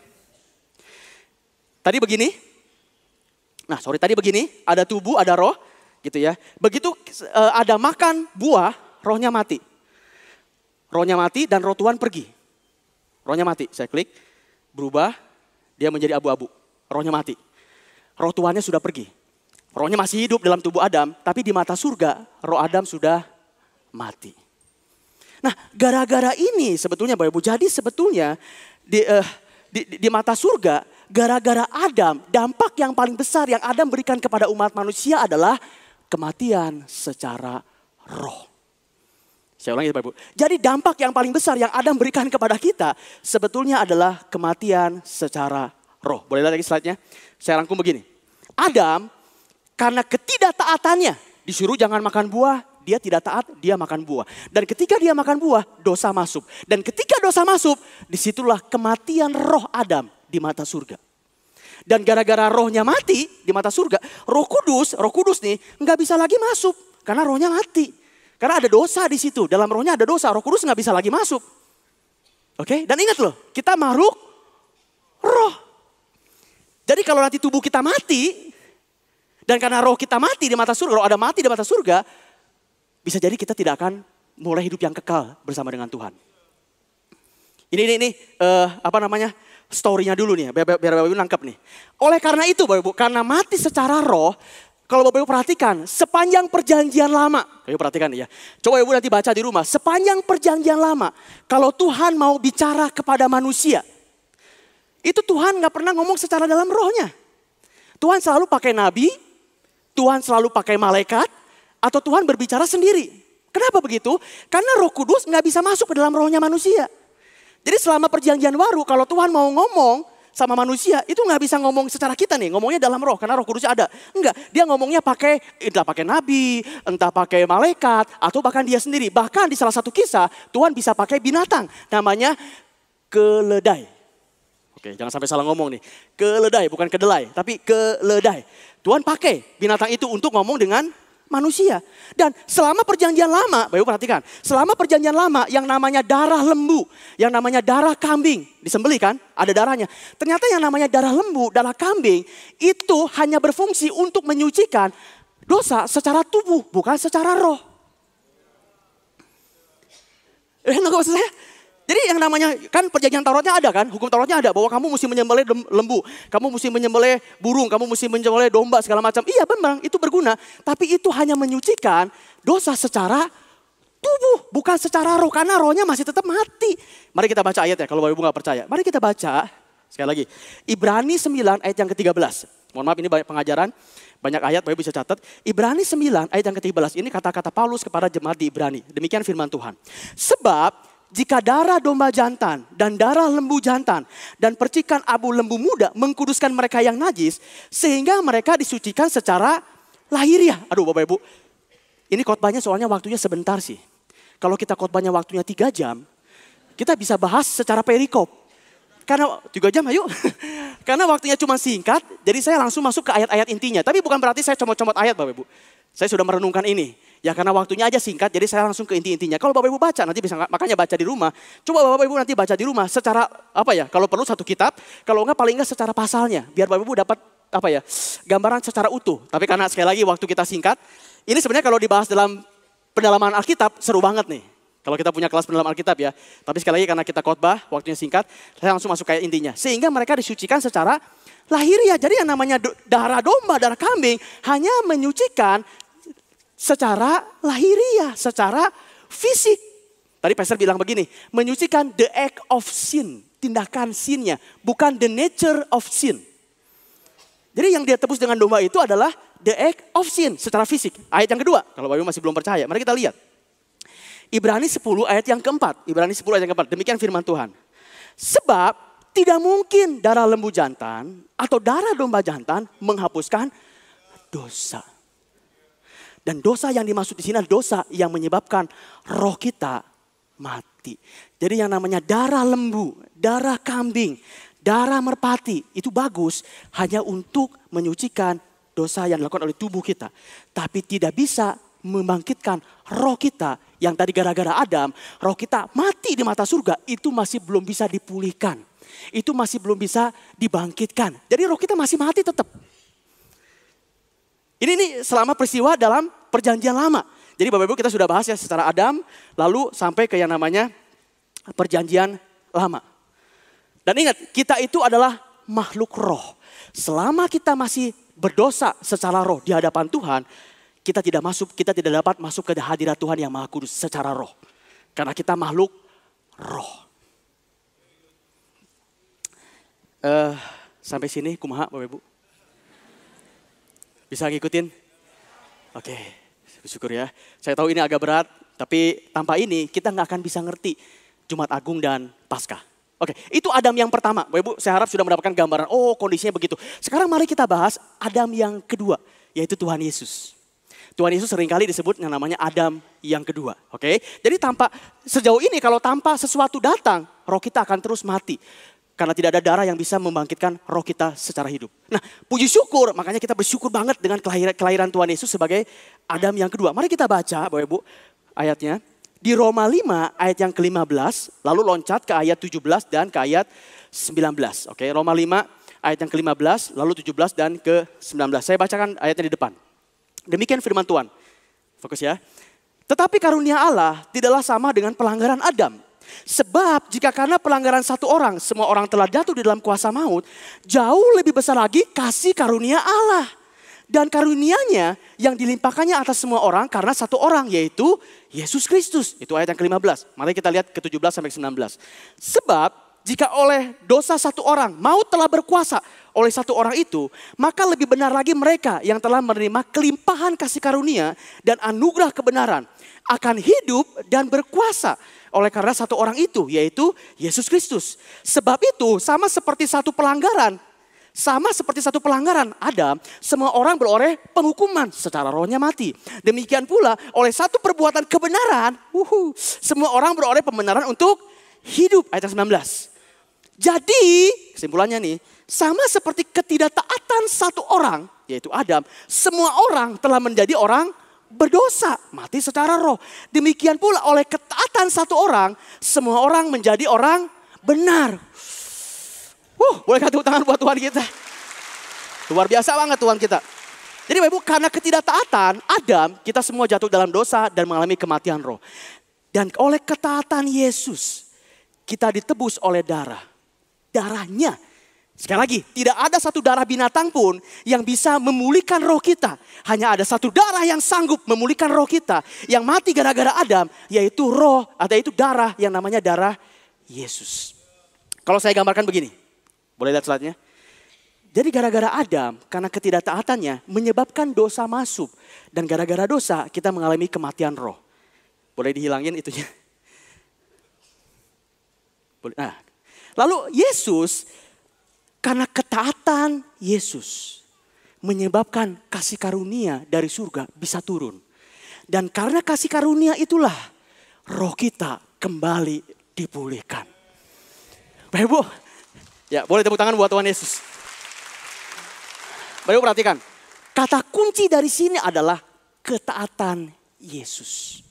Tadi begini. Tadi begini, ada tubuh, ada roh gitu ya. Begitu ada makan buah, rohnya mati. Rohnya mati dan roh Tuhan pergi. Rohnya mati, saya klik, berubah, dia menjadi abu-abu. Rohnya mati. Roh Tuhannya sudah pergi. Rohnya masih hidup dalam tubuh Adam, tapi di mata surga, roh Adam sudah mati. Nah, gara-gara ini sebetulnya Bapak Ibu, jadi sebetulnya di mata surga, gara-gara Adam, dampak yang paling besar yang Adam berikan kepada umat manusia adalah kematian secara roh. Saya ulangi Bapak Ibu. Jadi dampak yang paling besar yang Adam berikan kepada kita sebetulnya adalah kematian secara roh. Boleh lihat lagi slide-nya? Saya rangkum begini. Adam karena ketidaktaatannya disuruh jangan makan buah. Dia tidak taat, dia makan buah. Dan ketika dia makan buah, dosa masuk. Dan ketika dosa masuk, disitulah kematian roh Adam di mata surga. Dan gara-gara rohnya mati di mata surga, roh kudus nih nggak bisa lagi masuk. Karena rohnya mati. Karena ada dosa di situ, dalam rohnya ada dosa, roh kudus nggak bisa lagi masuk. Oke, dan ingat loh, kita makhluk roh. Jadi kalau nanti tubuh kita mati, dan karena roh kita mati di mata surga, roh Adam mati di mata surga, bisa jadi kita tidak akan mulai hidup yang kekal bersama dengan Tuhan. Ini story-nya dulu nih, biar Bapak Ibu nangkep nih. Oleh karena itu Bapak Ibu, karena mati secara roh, kalau Bapak Ibu perhatikan, sepanjang perjanjian lama, Bapak Ibu perhatikan ya. Coba Ibu nanti baca di rumah, sepanjang perjanjian lama, kalau Tuhan mau bicara kepada manusia, itu Tuhan gak pernah ngomong secara dalam rohnya. Tuhan selalu pakai nabi, Tuhan selalu pakai malaikat, atau Tuhan berbicara sendiri. Kenapa begitu? Karena Roh Kudus nggak bisa masuk ke dalam rohnya manusia. Jadi selama perjanjian baru kalau Tuhan mau ngomong sama manusia itu nggak bisa ngomong secara kita nih, ngomongnya dalam roh karena Roh Kudusnya ada. Enggak, dia ngomongnya entah pakai nabi, entah pakai malaikat, atau bahkan dia sendiri. Bahkan di salah satu kisah Tuhan bisa pakai binatang namanya keledai. Oke, jangan sampai salah ngomong nih. Keledai, bukan kedelai, tapi keledai. Tuhan pakai binatang itu untuk ngomong dengan manusia. Dan selama perjanjian lama, Bapak Ibu perhatikan. Selama perjanjian lama yang namanya darah lembu, yang namanya darah kambing, disembelih kan, ada darahnya. Ternyata yang namanya darah lembu, darah kambing, itu hanya berfungsi untuk menyucikan dosa secara tubuh, bukan secara roh. Nggak maksud saya? Jadi yang namanya, kan perjanjian Tauratnya ada kan, hukum Tauratnya ada bahwa kamu mesti menyembelih lembu, kamu mesti menyembelih burung, kamu mesti menyembelih domba segala macam. Iya benar, itu berguna. Tapi itu hanya menyucikan dosa secara tubuh, bukan secara roh. Karena rohnya masih tetap mati. Mari kita baca ayat ya, kalau Bapak Ibu nggak percaya. Mari kita baca, sekali lagi. Ibrani 9 ayat yang ke-13. Mohon maaf ini banyak pengajaran. Banyak ayat, Bapak Ibu bisa catat. Ibrani 9 ayat yang ke-13, ini kata-kata Paulus kepada jemaat di Ibrani. Demikian firman Tuhan. Sebab jika darah domba jantan dan darah lembu jantan dan percikan abu lembu muda mengkuduskan mereka yang najis, sehingga mereka disucikan secara lahiriah. Aduh Bapak Ibu, ini khotbahnya soalnya waktunya sebentar sih. Kalau kita khotbahnya waktunya 3 jam, kita bisa bahas secara perikop. Karena 3 jam ayo. Karena waktunya cuma singkat, jadi saya langsung masuk ke ayat-ayat intinya. Tapi bukan berarti saya comot-comot ayat Bapak Ibu. Saya sudah merenungkan ini. Ya karena waktunya aja singkat, jadi saya langsung ke inti-intinya. Kalau Bapak Ibu baca, nanti bisa, makanya baca di rumah. Coba Bapak Ibu nanti baca di rumah secara, kalau perlu 1 kitab. Kalau enggak paling enggak secara pasalnya. Biar Bapak Ibu dapat, gambaran secara utuh. Tapi karena sekali lagi waktu kita singkat, ini sebenarnya kalau dibahas dalam pendalaman Alkitab, seru banget nih. Kalau kita punya kelas pendalaman Alkitab ya. Tapi sekali lagi karena kita khotbah, waktunya singkat, saya langsung masuk kayak intinya. Sehingga mereka disucikan secara lahiriah. Jadi yang namanya darah domba, darah kambing hanya menyucikan secara lahiriah, secara fisik. Tadi pastor bilang begini, menyucikan the act of sin, tindakan sinnya, bukan the nature of sin. Jadi yang dia tebus dengan domba itu adalah the act of sin secara fisik. Ayat yang kedua, kalau Bapak masih belum percaya, mari kita lihat. Ibrani 10 ayat yang keempat. Ibrani 10 ayat yang keempat. Demikian firman Tuhan. Sebab tidak mungkin darah lembu jantan atau darah domba jantan menghapuskan dosa. Dan dosa yang dimaksud di sini adalah dosa yang menyebabkan roh kita mati. Jadi yang namanya darah lembu, darah kambing, darah merpati itu bagus hanya untuk menyucikan dosa yang dilakukan oleh tubuh kita. Tapi tidak bisa membangkitkan roh kita yang tadi gara-gara Adam, roh kita mati di mata surga, itu masih belum bisa dipulihkan. Itu masih belum bisa dibangkitkan. Jadi roh kita masih mati tetap. Ini selama peristiwa dalam perjanjian lama. Jadi Bapak Ibu kita sudah bahas ya secara Adam, lalu sampai ke yang namanya perjanjian lama. Dan ingat, kita itu adalah makhluk roh. Selama kita masih berdosa secara roh di hadapan Tuhan, kita tidak dapat masuk ke hadirat Tuhan yang Maha Kudus secara roh. Karena kita makhluk roh. Sampai sini kumaha Bapak Ibu? Bisa ngikutin? Oke, bersyukur ya. Saya tahu ini agak berat, tapi tanpa ini kita nggak akan bisa ngerti Jumat Agung dan Paskah. Oke, itu Adam yang pertama. Bapak Ibu, saya harap sudah mendapatkan gambaran, oh kondisinya begitu. Sekarang mari kita bahas Adam yang kedua, yaitu Tuhan Yesus. Tuhan Yesus seringkali disebut yang namanya Adam yang kedua. Oke, jadi sejauh ini kalau tanpa sesuatu datang, roh kita akan terus mati. Karena tidak ada darah yang bisa membangkitkan roh kita secara hidup. Nah, puji syukur, makanya kita bersyukur banget dengan kelahiran Tuhan Yesus sebagai Adam yang kedua. Mari kita baca Bapak Ibu ayatnya. Di Roma 5 ayat yang ke-15, lalu loncat ke ayat 17 dan ke ayat 19. Oke, Roma 5 ayat yang ke-15, lalu 17 dan ke-19. Saya bacakan ayatnya di depan. Demikian firman Tuhan. Fokus ya. Tetapi karunia Allah tidaklah sama dengan pelanggaran Adam. Sebab jika karena pelanggaran satu orang, semua orang telah jatuh di dalam kuasa maut, jauh lebih besar lagi kasih karunia Allah. Dan karunianya yang dilimpahkannya atas semua orang karena satu orang, yaitu Yesus Kristus. Itu ayat yang ke-15. Mari kita lihat ke-17 sampai ke-19. Sebab jika oleh dosa satu orang maut telah berkuasa oleh satu orang itu, maka lebih benar lagi mereka yang telah menerima kelimpahan kasih karunia dan anugerah kebenaran akan hidup dan berkuasa oleh karena satu orang itu, yaitu Yesus Kristus. Sebab itu sama seperti satu pelanggaran Adam, semua orang beroleh penghukuman secara rohnya mati. Demikian pula oleh satu perbuatan kebenaran, semua orang beroleh pembenaran untuk hidup. Ayat 19. Jadi kesimpulannya nih, sama seperti ketidaktaatan satu orang, yaitu Adam, semua orang telah menjadi orang berdosa, mati secara roh. Demikian pula oleh ketaatan satu orang, semua orang menjadi orang benar. Boleh tepuk tangan buat Tuhan kita. Luar biasa banget Tuhan kita. Jadi Bapak Ibu, karena ketidaktaatan Adam, kita semua jatuh dalam dosa dan mengalami kematian roh. Dan oleh ketaatan Yesus, kita ditebus oleh darahnya. Sekali lagi, tidak ada satu darah binatang pun yang bisa memulihkan roh kita. Hanya ada satu darah yang sanggup memulihkan roh kita. Yang mati gara-gara Adam, yaitu darah yang namanya darah Yesus. Kalau saya gambarkan begini, boleh lihat slide-nya. Jadi gara-gara Adam, karena ketidaktaatannya menyebabkan dosa masuk. Dan gara-gara dosa kita mengalami kematian roh. Boleh dihilangin itunya? Boleh. Nah, lalu Yesus, karena ketaatan Yesus menyebabkan kasih karunia dari surga bisa turun. Dan karena kasih karunia itulah roh kita kembali dipulihkan. Bapak Ibu, ya boleh tepuk tangan buat Tuhan Yesus. Bapak Ibu perhatikan, kata kunci dari sini adalah ketaatan Yesus.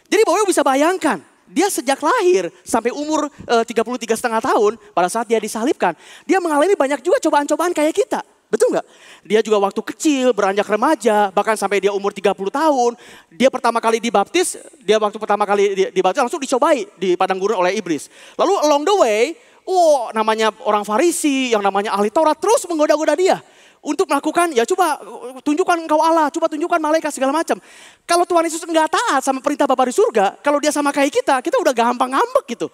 Jadi Bapak Ibu bisa bayangkan, dia sejak lahir sampai umur 33,5 tahun, pada saat dia disalibkan, dia mengalami banyak juga cobaan-cobaan kayak kita. Betul nggak? Dia juga waktu kecil, beranjak remaja, bahkan sampai dia umur 30 tahun. Dia pertama kali dibaptis, waktu pertama kali dibaptis langsung dicobai di padang gurun oleh iblis. Lalu along the way, namanya orang Farisi, yang namanya ahli Taurat terus menggoda-goda dia. Untuk melakukan, ya coba tunjukkan engkau Allah, coba tunjukkan malaikat segala macam. Kalau Tuhan Yesus enggak taat sama perintah Bapa di surga, kalau dia sama kayak kita udah gampang ngambek gitu.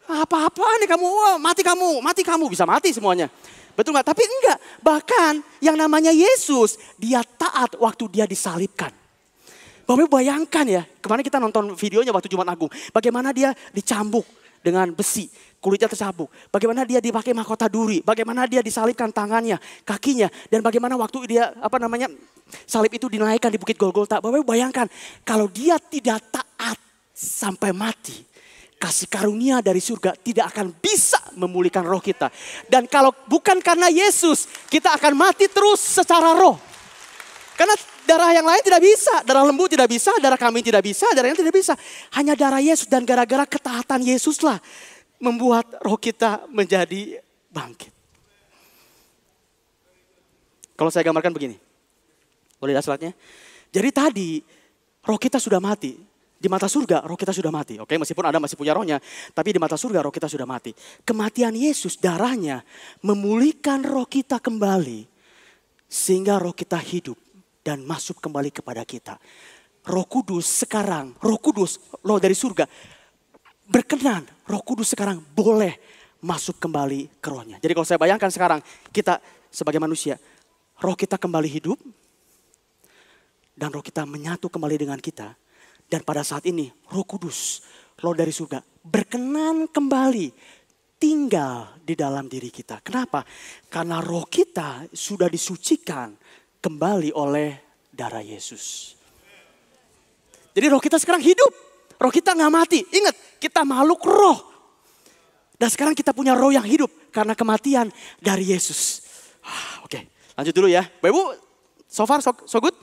Apa-apaan nih kamu, mati kamu, bisa mati semuanya. Betul nggak? Tapi enggak, bahkan yang namanya Yesus, dia taat waktu dia disalibkan. Bapak bayangkan ya, kemarin kita nonton videonya waktu Jumat Agung, bagaimana dia dicambuk dengan besi. Kulitnya tercabuk. Bagaimana dia dipakai mahkota duri. Bagaimana dia disalibkan tangannya, kakinya. Dan bagaimana waktu dia salib itu dinaikkan di Bukit Golgota. Bapak bayangkan kalau dia tidak taat sampai mati. Kasih karunia dari surga tidak akan bisa memulihkan roh kita. Dan kalau bukan karena Yesus, kita akan mati terus secara roh. Karena darah yang lain tidak bisa. Darah lembu tidak bisa, darah kambing tidak bisa, darah yang tidak bisa. Hanya darah Yesus dan gara-gara ketaatan Yesus lah membuat roh kita menjadi bangkit. Kalau saya gambarkan begini. Boleh lihat slide-nya? Jadi tadi roh kita sudah mati. Di mata surga roh kita sudah mati. Oke, meskipun Adam masih punya rohnya. Tapi di mata surga roh kita sudah mati. Kematian Yesus, darahnya memulihkan roh kita kembali. Sehingga roh kita hidup dan masuk kembali kepada kita. Roh Kudus sekarang, roh dari surga berkenan, Roh Kudus sekarang boleh masuk kembali ke rohnya. Jadi kalau saya bayangkan sekarang kita sebagai manusia, roh kita kembali hidup dan roh kita menyatu kembali dengan kita. Dan pada saat ini Roh Kudus, roh dari surga berkenan kembali tinggal di dalam diri kita. Kenapa? Karena roh kita sudah disucikan kembali oleh darah Yesus. Jadi roh kita sekarang hidup. Roh kita gak mati. Ingat, kita makhluk roh. Dan sekarang kita punya roh yang hidup karena kematian dari Yesus. Oke, lanjut dulu ya. Bapak Ibu, so far so good?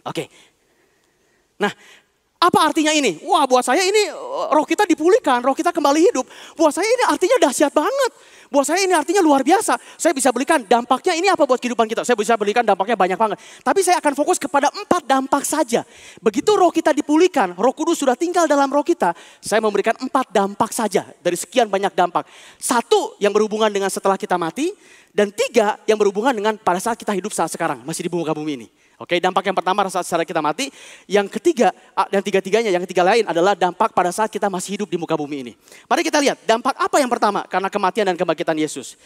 Oke. Nah, apa artinya ini? Wah, buat saya ini roh kita dipulihkan, roh kita kembali hidup. Buat saya ini artinya dahsyat banget. Buat saya ini artinya luar biasa. Saya bisa berikan dampaknya ini apa buat kehidupan kita. Saya bisa berikan dampaknya banyak banget. Tapi saya akan fokus kepada 4 dampak saja. Begitu roh kita dipulihkan, Roh Kudus sudah tinggal dalam roh kita. Saya memberikan 4 dampak saja dari sekian banyak dampak. 1 yang berhubungan dengan setelah kita mati. Dan 3 yang berhubungan dengan pada saat kita hidup saat sekarang. Masih di muka bumi ini. Oke, dampak yang pertama saat kita mati. Yang ketiga, dan tiga-tiganya, yang ketiga lain adalah dampak pada saat kita masih hidup di muka bumi ini. Mari kita lihat dampak apa yang pertama karena kematian dan kebangkitan Yesus.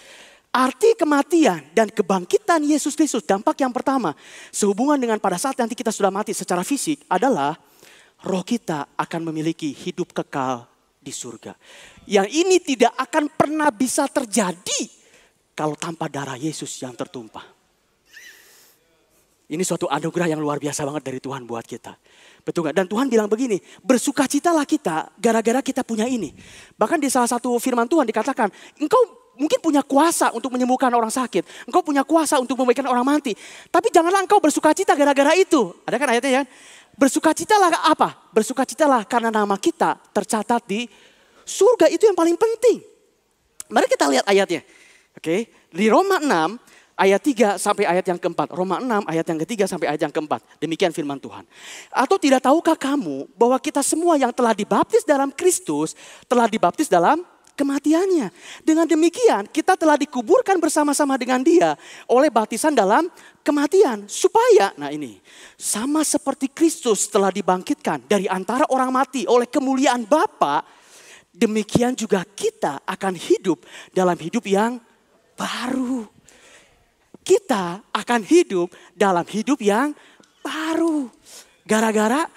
Arti kematian dan kebangkitan Yesus Kristus, dampak yang pertama sehubungan dengan pada saat nanti kita sudah mati secara fisik adalah roh kita akan memiliki hidup kekal di surga. Yang ini tidak akan pernah bisa terjadi kalau tanpa darah Yesus yang tertumpah. Ini suatu anugerah yang luar biasa banget dari Tuhan buat kita. Betul gak? Dan Tuhan bilang begini, bersukacitalah kita gara-gara kita punya ini. Bahkan di salah satu firman Tuhan dikatakan, engkau mungkin punya kuasa untuk menyembuhkan orang sakit. Engkau punya kuasa untuk membaikkan orang mati. Tapi janganlah engkau bersukacita gara-gara itu. Ada kan ayatnya ya? Bersukacitalah apa? Bersukacitalah karena nama kita tercatat di surga, itu yang paling penting. Mari kita lihat ayatnya. Oke, di Roma 6. Ayat 3 sampai ayat yang keempat. Roma 6 ayat yang ketiga sampai ayat yang keempat. Demikian firman Tuhan. Atau tidak tahukah kamu bahwa kita semua yang telah dibaptis dalam Kristus telah dibaptis dalam kematiannya. Dengan demikian kita telah dikuburkan bersama-sama dengan dia oleh baptisan dalam kematian. Supaya, nah ini, sama seperti Kristus telah dibangkitkan dari antara orang mati oleh kemuliaan Bapa, demikian juga kita akan hidup dalam hidup yang baru. Kita akan hidup dalam hidup yang baru. Gara-gara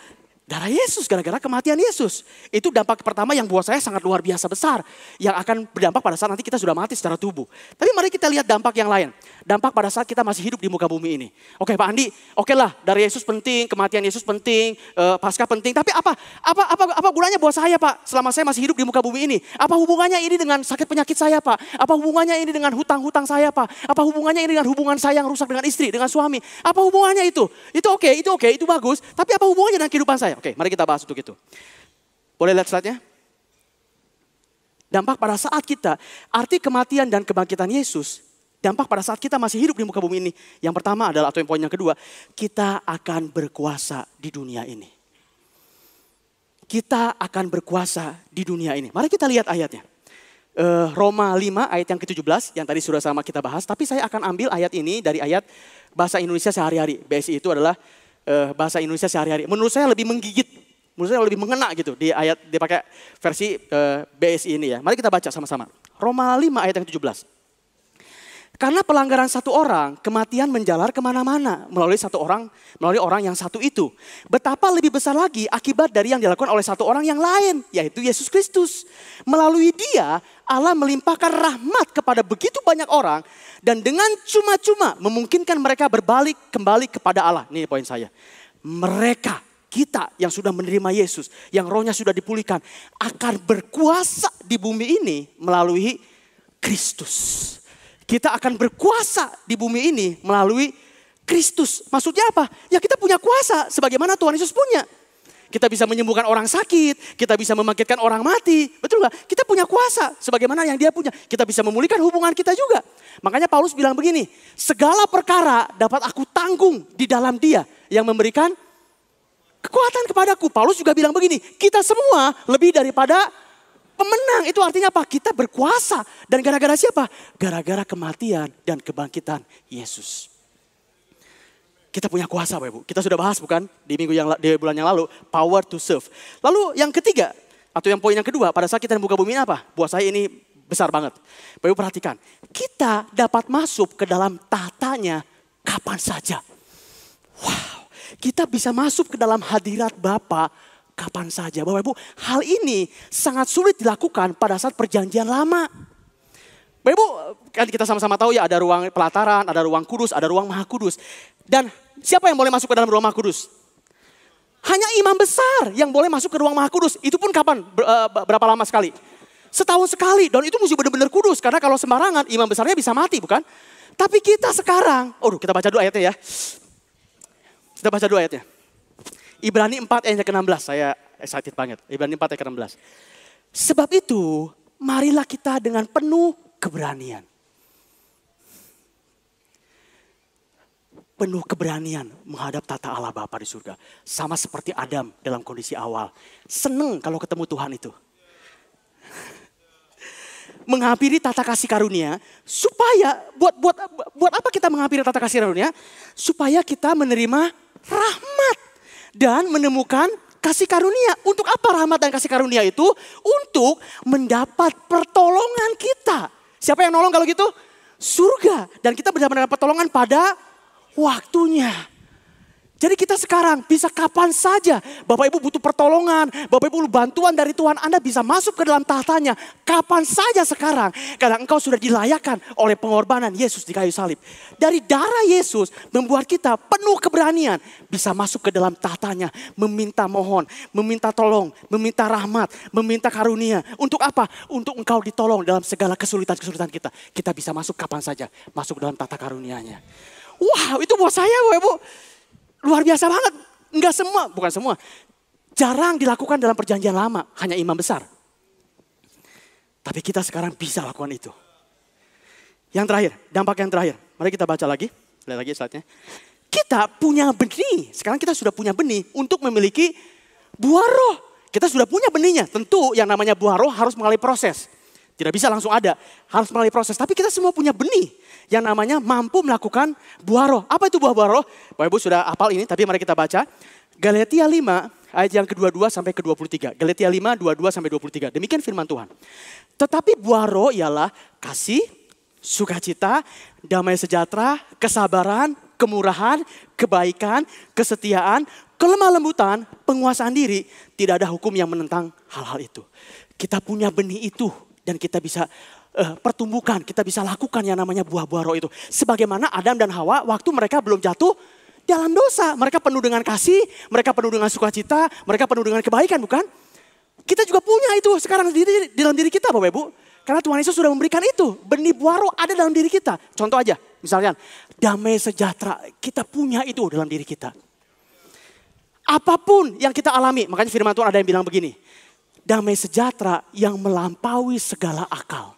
darah Yesus, gara-gara kematian Yesus. Itu dampak pertama yang buat saya sangat luar biasa besar. Yang akan berdampak pada saat nanti kita sudah mati secara tubuh. Tapi mari kita lihat dampak yang lain. Dampak pada saat kita masih hidup di muka bumi ini. Oke Pak Andi, oke lah darah Yesus penting, kematian Yesus penting, Paskah penting. Tapi apa gunanya buat saya Pak selama saya masih hidup di muka bumi ini? Apa hubungannya ini dengan sakit penyakit saya Pak? Apa hubungannya ini dengan hutang-hutang saya Pak? Apa hubungannya ini dengan hubungan saya yang rusak dengan istri, dengan suami? Apa hubungannya itu? Itu oke, itu bagus. Tapi apa hubungannya dengan kehidupan saya? Oke, mari kita bahas untuk itu. Boleh lihat slide-nya? Dampak pada saat kita, arti kematian dan kebangkitan Yesus, dampak pada saat kita masih hidup di muka bumi ini. Yang pertama adalah, atau yang poin yang kedua, kita akan berkuasa di dunia ini. Kita akan berkuasa di dunia ini. Mari kita lihat ayatnya. Roma 5 ayat yang ke-17 yang tadi sudah sama kita bahas. Tapi saya akan ambil ayat ini dari ayat bahasa Indonesia sehari-hari. BSI itu adalah bahasa Indonesia sehari-hari. Menurut saya lebih menggigit. Menurut saya lebih mengena gitu di ayat, dia pakai versi BSI ini ya. Mari kita baca sama-sama. Roma 5 ayat yang 17. Karena pelanggaran satu orang, kematian menjalar kemana-mana melalui orang yang satu itu. Betapa lebih besar lagi akibat dari yang dilakukan oleh satu orang yang lain, yaitu Yesus Kristus. Melalui dia, Allah melimpahkan rahmat kepada begitu banyak orang dan dengan cuma-cuma memungkinkan mereka berbalik kembali kepada Allah. Ini poin saya. Mereka, kita yang sudah menerima Yesus, yang rohnya sudah dipulihkan, akan berkuasa di bumi ini melalui Kristus. Kita akan berkuasa di bumi ini melalui Kristus. Maksudnya apa? Ya kita punya kuasa sebagaimana Tuhan Yesus punya. Kita bisa menyembuhkan orang sakit, kita bisa membangkitkan orang mati. Betul gak? Kita punya kuasa sebagaimana yang dia punya. Kita bisa memulihkan hubungan kita juga. Makanya Paulus bilang begini, segala perkara dapat aku tanggung di dalam dia yang memberikan kekuatan kepadaku. Paulus juga bilang begini, kita semua lebih daripada pemenang. Itu artinya apa? Kita berkuasa. Dan gara-gara siapa? Gara-gara kematian dan kebangkitan Yesus. Kita punya kuasa Bapak Ibu. Kita sudah bahas bukan di bulan yang lalu. Power to serve. Lalu yang ketiga, atau yang poin yang kedua, pada saat kita membuka bumi ini apa? Buat saya ini besar banget. Bapak Ibu perhatikan. Kita dapat masuk ke dalam tahtanya kapan saja. Wow. Kita bisa masuk ke dalam hadirat Bapa kapan saja. Bapak Ibu, hal ini sangat sulit dilakukan pada saat perjanjian lama. Bapak Ibu, kan kita sama-sama tahu ya ada ruang pelataran, ada ruang kudus, ada ruang maha kudus. Dan siapa yang boleh masuk ke dalam ruang maha kudus? Hanya imam besar yang boleh masuk ke ruang maha kudus. Itu pun kapan? Berapa lama sekali? Setahun sekali. Dan itu mesti benar-benar kudus. Karena kalau sembarangan imam besarnya bisa mati bukan? Tapi kita sekarang, kita baca dulu ayatnya ya. Kita baca dulu ayatnya. Ibrani 4 ayat ke-16, saya excited banget. Ibrani 4 ayat ke-16. Sebab itu, marilah kita dengan penuh keberanian. Penuh keberanian menghadap tata Allah Bapa di surga. Sama seperti Adam dalam kondisi awal. Seneng kalau ketemu Tuhan itu. Menghampiri tata kasih karunia, supaya, buat apa kita menghampiri tata kasih karunia? Supaya kita menerima rahmat. Dan menemukan kasih karunia. Untuk apa rahmat dan kasih karunia itu? Untuk mendapat pertolongan kita. Siapa yang nolong kalau gitu? Surga. Dan kita bisa mendapat pertolongan pada waktunya. Jadi kita sekarang bisa kapan saja. Bapak Ibu butuh pertolongan. Bapak Ibu bantuan dari Tuhan. Anda bisa masuk ke dalam tahtanya. Kapan saja sekarang. Karena engkau sudah dilayakkan oleh pengorbanan Yesus di kayu salib. Dari darah Yesus membuat kita penuh keberanian. Bisa masuk ke dalam tahtanya. Meminta mohon. Meminta tolong. Meminta rahmat. Meminta karunia. Untuk apa? Untuk engkau ditolong dalam segala kesulitan-kesulitan kita. Kita bisa masuk kapan saja. Masuk dalam tata karunianya. Wow, itu buat saya Bapak Ibu. Luar biasa banget. Enggak semua, bukan semua. Jarang dilakukan dalam perjanjian lama. Hanya imam besar. Tapi kita sekarang bisa lakukan itu. Yang terakhir, dampak yang terakhir. Mari kita baca lagi. Lihat lagi slide-nya. Kita punya benih. Sekarang kita sudah punya benih untuk memiliki buah roh. Kita sudah punya benihnya. Tentu yang namanya buah roh harus melalui proses. Tidak bisa langsung ada. Harus melalui proses. Tapi kita semua punya benih. Yang namanya mampu melakukan buah roh. Apa itu buah roh? Bapak Ibu sudah hafal ini, tapi mari kita baca. Galatia 5 ayat yang ke-22 sampai ke-23. Galatia 5, 22 sampai 23. Demikian firman Tuhan. Tetapi buah roh ialah kasih, sukacita, damai sejahtera, kesabaran, kemurahan, kebaikan, kesetiaan, kelemah lembutan, penguasaan diri. Tidak ada hukum yang menentang hal-hal itu. Kita punya benih itu dan kita bisa pertumbuhkan, kita bisa lakukan yang namanya buah-buah roh itu. Sebagaimana Adam dan Hawa waktu mereka belum jatuh dalam dosa. Mereka penuh dengan kasih, mereka penuh dengan sukacita, mereka penuh dengan kebaikan, bukan? Kita juga punya itu sekarang di dalam diri kita, Bapak Ibu. Karena Tuhan Yesus sudah memberikan itu. Benih buah roh ada dalam diri kita. Contoh aja, misalnya damai sejahtera, kita punya itu dalam diri kita. Apapun yang kita alami, makanya firman Tuhan ada yang bilang begini. Damai sejahtera yang melampaui segala akal.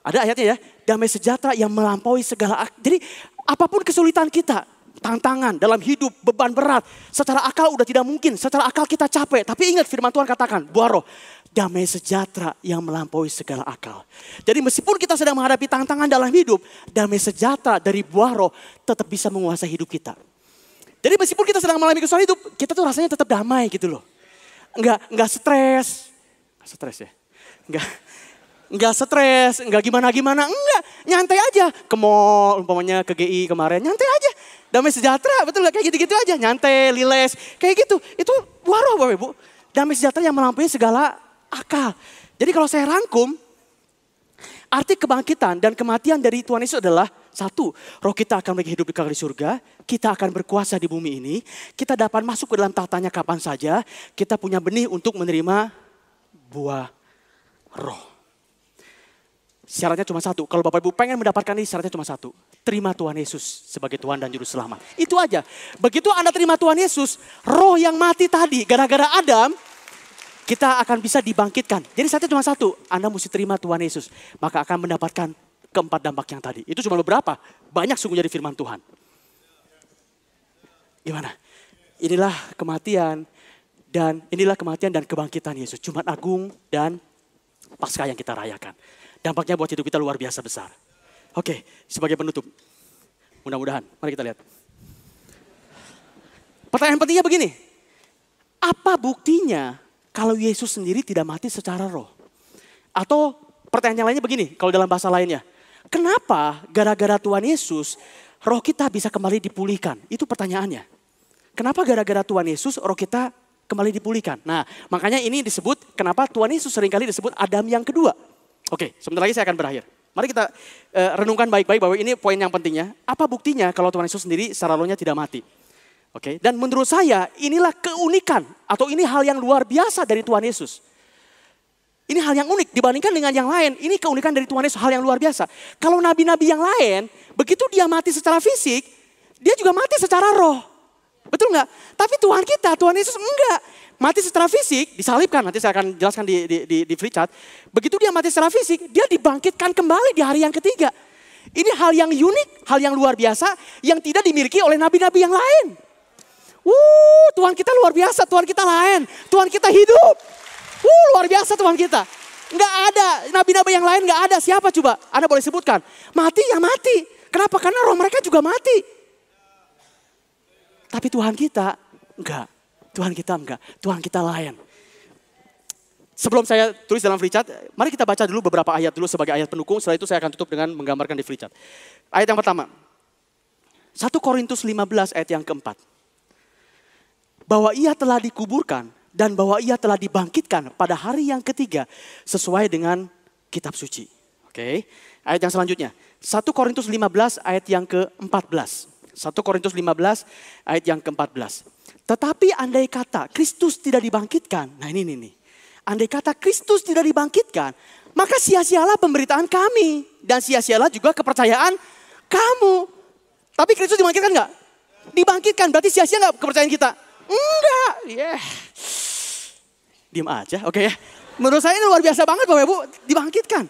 Ada ayatnya ya, damai sejahtera yang melampaui segala akal. Jadi apapun kesulitan kita, tantangan dalam hidup, beban berat. Secara akal udah tidak mungkin, secara akal kita capek. Tapi ingat firman Tuhan katakan, buah roh. Damai sejahtera yang melampaui segala akal. Jadi meskipun kita sedang menghadapi tantangan dalam hidup, damai sejahtera dari buah roh tetap bisa menguasai hidup kita. Jadi meskipun kita sedang mengalami kesulitan hidup, kita tuh rasanya tetap damai gitu loh. Enggak stres. Enggak stres ya. Enggak stres, enggak gimana-gimana, enggak. Nyantai aja. Ke mall, umpamanya ke GI kemarin, nyantai aja. Damai sejahtera, betul kayak gitu-gitu aja. Nyantai, liles, kayak gitu. Itu buah roh Bapak Ibu. Damai sejahtera yang melampaui segala akal. Jadi kalau saya rangkum, arti kebangkitan dan kematian dari Tuhan Yesus adalah satu, roh kita akan lagi hidup di surga, kita akan berkuasa di bumi ini, kita dapat masuk ke dalam tahtanya kapan saja, kita punya benih untuk menerima buah roh. Syaratnya cuma satu, kalau Bapak Ibu pengen mendapatkan ini syaratnya cuma satu, terima Tuhan Yesus sebagai Tuhan dan Juru Selamat. Itu aja, begitu Anda terima Tuhan Yesus, roh yang mati tadi gara-gara Adam, kita akan bisa dibangkitkan. Jadi syaratnya cuma satu, Anda mesti terima Tuhan Yesus, maka akan mendapatkan keempat dampak yang tadi. Itu cuma beberapa, banyak sungguh dari firman Tuhan. Gimana? Inilah kematian dan kebangkitan Yesus. Jumat Agung dan Paskah yang kita rayakan. Dampaknya buat hidup kita luar biasa besar. Oke, sebagai penutup. Mudah-mudahan, mari kita lihat. Pertanyaan pentingnya begini. Apa buktinya kalau Yesus sendiri tidak mati secara roh? Atau pertanyaan yang lainnya begini, kalau dalam bahasa lainnya. Kenapa gara-gara Tuhan Yesus roh kita bisa kembali dipulihkan? Itu pertanyaannya. Kenapa gara-gara Tuhan Yesus roh kita kembali dipulihkan? Nah, makanya ini disebut kenapa Tuhan Yesus seringkali disebut Adam yang kedua. Oke, sebentar lagi saya akan berakhir. Mari kita renungkan baik-baik bahwa ini poin yang pentingnya. Apa buktinya kalau Tuhan Yesus sendiri secara rohnya tidak mati? Oke, dan menurut saya inilah keunikan atau ini hal yang luar biasa dari Tuhan Yesus. Ini hal yang unik dibandingkan dengan yang lain. Ini keunikan dari Tuhan Yesus, hal yang luar biasa. Kalau nabi-nabi yang lain, begitu dia mati secara fisik, dia juga mati secara roh. Betul nggak? Tapi Tuhan kita, Tuhan Yesus enggak. Mati secara fisik, disalibkan. Nanti saya akan jelaskan di free chat. Begitu dia mati secara fisik, dia dibangkitkan kembali di hari yang ketiga. Ini hal yang unik, hal yang luar biasa, yang tidak dimiliki oleh nabi-nabi yang lain. Tuhan kita luar biasa, Tuhan kita lain. Tuhan kita hidup. Luar biasa Tuhan kita. Enggak ada, nabi-nabi yang lain enggak ada. Siapa coba? Anda boleh sebutkan. Mati ya mati. Kenapa? Karena roh mereka juga mati. Tapi Tuhan kita enggak. Tuhan kita enggak. Tuhan kita lain. Sebelum saya tulis dalam free chat, mari kita baca dulu beberapa ayat dulu sebagai ayat pendukung. Setelah itu saya akan tutup dengan menggambarkan di free chat. Ayat yang pertama. 1 Korintus 15 ayat yang keempat. Bahwa ia telah dikuburkan dan bahwa ia telah dibangkitkan pada hari yang ketiga sesuai dengan kitab suci. Oke, ayat yang selanjutnya. 1 Korintus 15 ayat yang ke-14. 1 Korintus 15 ayat yang ke-14. Tetapi andai kata Kristus tidak dibangkitkan. Nah ini. Andai kata Kristus tidak dibangkitkan, maka sia-sialah pemberitaan kami. Dan sia-sialah juga kepercayaan kamu. Tapi Kristus dibangkitkan enggak? Dibangkitkan, berarti sia-sia enggak kepercayaan kita? Enggak. Diam aja, oke ya. Menurut saya ini luar biasa banget Bapak Ibu, dibangkitkan.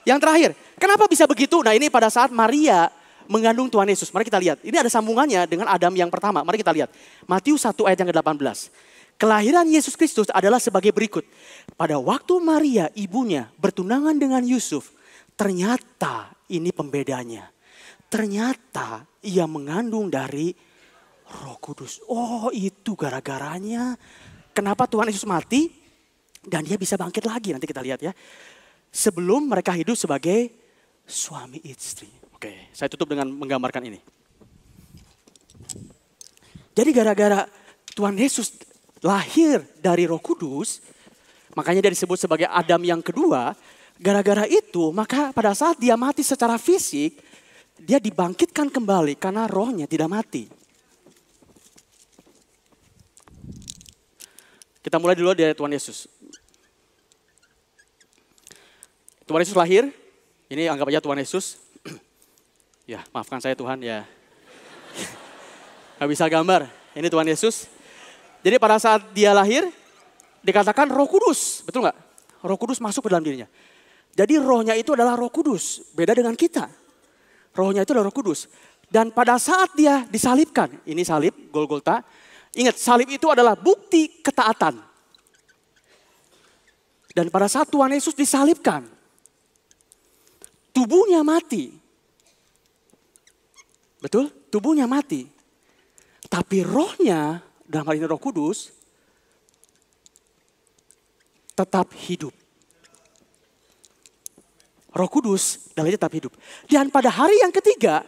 Yang terakhir, kenapa bisa begitu? Nah ini pada saat Maria mengandung Tuhan Yesus. Mari kita lihat, ini ada sambungannya dengan Adam yang pertama. Mari kita lihat, Matius 1 ayat yang ke-18. Kelahiran Yesus Kristus adalah sebagai berikut. Pada waktu Maria ibunya bertunangan dengan Yusuf, ternyata ini pembedanya. Ternyata ia mengandung dari Roh Kudus. Oh itu gara-garanya. Kenapa Tuhan Yesus mati dan dia bisa bangkit lagi. Nanti kita lihat ya. Sebelum mereka hidup sebagai suami istri. Oke, saya tutup dengan menggambarkan ini. Jadi gara-gara Tuhan Yesus lahir dari Roh Kudus, makanya dia disebut sebagai Adam yang kedua. Gara-gara itu, maka pada saat dia mati secara fisik, dia dibangkitkan kembali karena rohnya tidak mati. Kita mulai dulu dari Tuhan Yesus. Tuhan Yesus lahir, ini anggap aja Tuhan Yesus. Ya, maafkan saya Tuhan ya. Gak bisa gambar, ini Tuhan Yesus. Jadi pada saat dia lahir, dikatakan Roh Kudus, betul nggak? Roh Kudus masuk ke dalam dirinya. Jadi rohnya itu adalah Roh Kudus, beda dengan kita. Rohnya itu adalah Roh Kudus. Dan pada saat dia disalibkan, ini salib Golgota. Ingat, salib itu adalah bukti ketaatan. Dan pada saat Tuhan Yesus disalibkan, tubuhnya mati. Betul? Tubuhnya mati. Tapi rohnya, dalam hal ini Roh Kudus, tetap hidup. Roh Kudus dalam tetap hidup. Dan pada hari yang ketiga,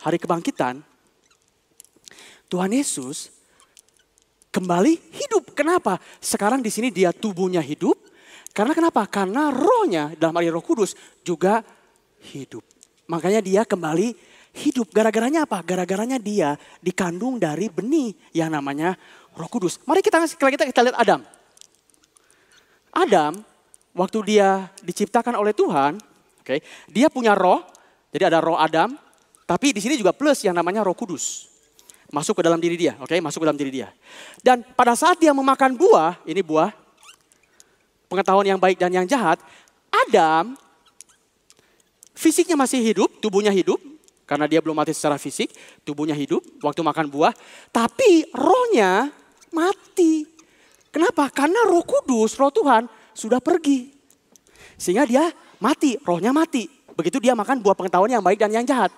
hari kebangkitan, Tuhan Yesus kembali hidup. Kenapa? Sekarang di sini dia tubuhnya hidup. Karena kenapa? Karena rohnya dalam hal ini Roh Kudus juga hidup. Makanya dia kembali hidup. Gara-garanya apa? Gara-garanya dia dikandung dari benih yang namanya Roh Kudus. Mari kita lihat Adam. Adam, waktu dia diciptakan oleh Tuhan, dia punya roh, jadi ada roh Adam, tapi di sini juga plus yang namanya Roh Kudus. Masuk ke dalam diri dia, masuk ke dalam diri dia. Dan pada saat dia memakan buah, ini buah pengetahuan yang baik dan yang jahat, Adam fisiknya masih hidup, tubuhnya hidup, karena dia belum mati secara fisik, tubuhnya hidup waktu makan buah, tapi rohnya mati. Kenapa? Karena Roh Kudus, Roh Tuhan sudah pergi. Sehingga dia mati, rohnya mati. Begitu dia makan buah pengetahuan yang baik dan yang jahat.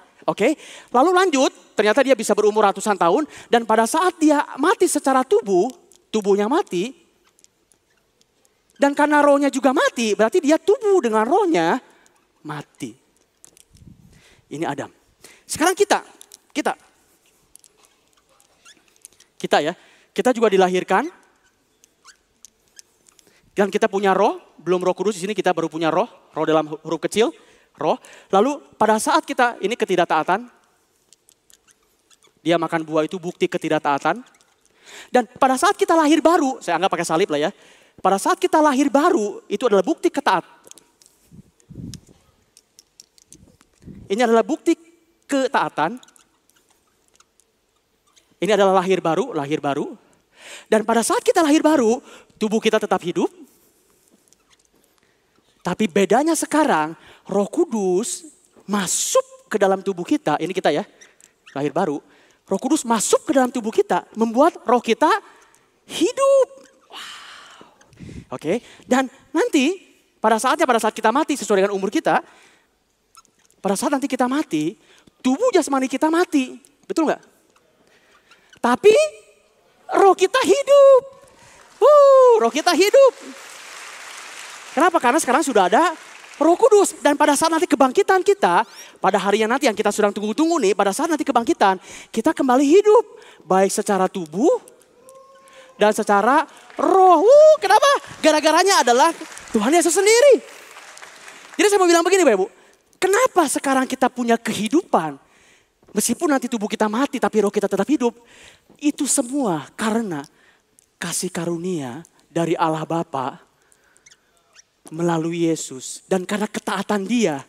Lalu lanjut, ternyata dia bisa berumur ratusan tahun. Dan pada saat dia mati secara tubuhnya mati. Dan karena rohnya juga mati, berarti dia tubuh dengan rohnya mati. Ini Adam. Sekarang kita ya, kita juga dilahirkan. Dan kita punya roh, belum Roh Kudus, di sini kita baru punya roh dalam huruf kecil, roh. Lalu pada saat kita, ini ketidaktaatan, dia makan buah itu bukti ketidaktaatan. Dan pada saat kita lahir baru, saya anggap pakai salib lah ya. Pada saat kita lahir baru, itu adalah bukti ketaatan. Ini adalah bukti ketaatan. Ini adalah lahir baru. Dan pada saat kita lahir baru, tubuh kita tetap hidup. Tapi bedanya sekarang, Roh Kudus masuk ke dalam tubuh kita. Ini kita ya, lahir baru. Roh Kudus masuk ke dalam tubuh kita, membuat roh kita hidup. Wow. Dan nanti pada saat kita mati sesuai dengan umur kita, pada saat nanti kita mati, tubuh jasmani kita mati. Betul nggak? Tapi roh kita hidup. Roh kita hidup. Kenapa? Karena sekarang sudah ada Roh Kudus. Dan pada saat nanti kebangkitan kita, pada hari yang nanti yang kita sedang tunggu-tunggu nih, pada saat nanti kebangkitan, kita kembali hidup. Baik secara tubuh dan secara roh. Kenapa? Gara-garanya adalah Tuhan Yesus sendiri. Jadi saya mau bilang begini Bapak Ibu. Kenapa sekarang kita punya kehidupan? Meskipun nanti tubuh kita mati tapi roh kita tetap hidup. Itu semua karena kasih karunia dari Allah Bapa melalui Yesus. Dan karena ketaatan dia,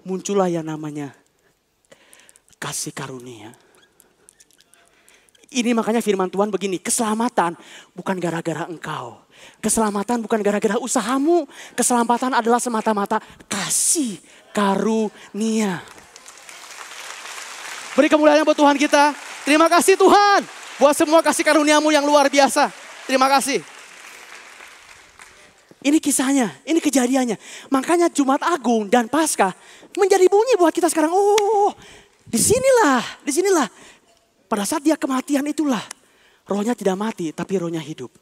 muncullah yang namanya kasih karunia. Ini makanya firman Tuhan begini, keselamatan bukan gara-gara engkau. Keselamatan bukan gara-gara usahamu. Keselamatan adalah semata-mata kasih karunia. Beri kemuliaan buat Tuhan kita. Terima kasih Tuhan buat semua kasih karuniamu yang luar biasa. Terima kasih. Ini kisahnya, ini kejadiannya. Makanya Jumat Agung dan Paskah menjadi bunyi buat kita sekarang. Disinilah. Pada saat dia kematian itulah. Rohnya tidak mati tapi rohnya hidup.